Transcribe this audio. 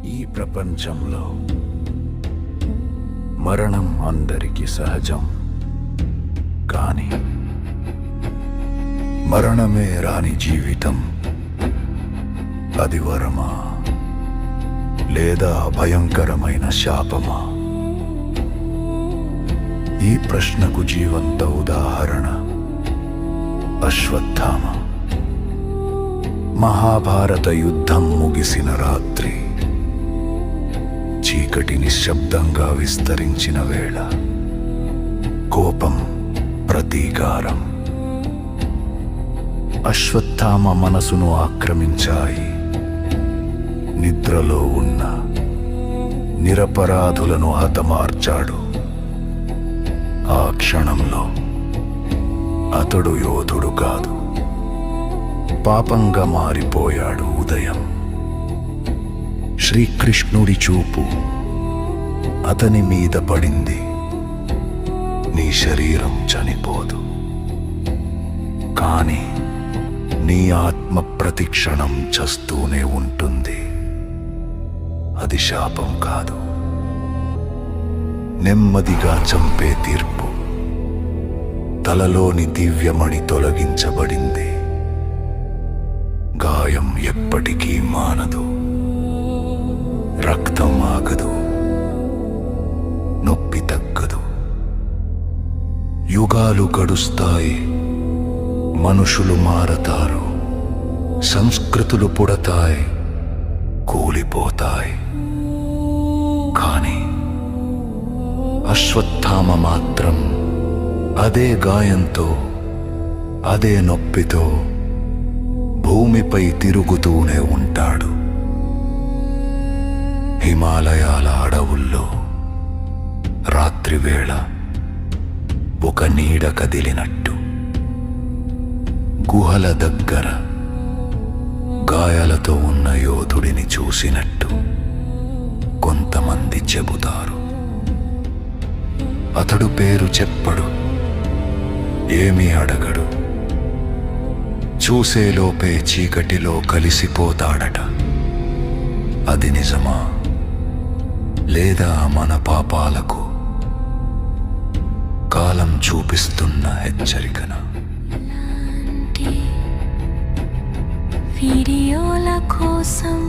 ఈ ప్రపంచంలో మరణం అందరికీ సహజం. కానీ మరణమే రాని జీవితం అది వరమా లేదా భయంకరమైన శాపమా? ఈ ప్రశ్నకు జీవంత ఉదాహరణ అశ్వత్థామ. మహాభారత యుద్ధం ముగిసిన రాత్రి, చీకటి నిశ్శబ్దంగా విస్తరించిన వేళ, కోపం, ప్రతీకారం అశ్వత్థామ మనసును ఆక్రమించాయి. నిద్రలో ఉన్న నిరపరాధులను హతమార్చాడు. ఆ క్షణంలో అతడు యోధుడు కాదు, పాపంగా మారిపోయాడు. ఉదయం శ్రీకృష్ణుడి చూపు అతని మీద పడింది. నీ శరీరం చనిపోదు, కానీ నీ ఆత్మ ప్రతిక్షణం చస్తూనే ఉంటుంది. అది శాపం కాదు, నెమ్మదిగా చంపే తీర్పు. తలలోని దివ్యమణి తొలగించబడింది. గాయం ఎప్పటికీ మానదు, రక్తం ఆగదు, నొప్పి తగ్గదు. యుగాలు గడుస్తాయి, మనుషులు మారతారు, సంస్కృతులు పుడతాయి, కూలిపోతాయి. కానీ అశ్వత్థామ మాత్రం అదే గాయంతో, అదే నొప్పితో భూమిపై తిరుగుతూనే ఉంటాడు. హిమాలయాల అడవుల్లో రాత్రివేళ ఒక నీడ కదిలినట్టు, గుహల దగ్గర గాయాలతో ఉన్న యోధుడిని చూసినట్టు కొంతమంది చెబుతారు. అతడు పేరు చెప్పడు, ఏమీ అడగడు. చూసేలోపే చీకటిలో కలిసిపోతాడట. అది నిజమా లేదా మన పాపాలకు కాలం చూపిస్తున్న హెచ్చరికనా? వీడియోల కోసం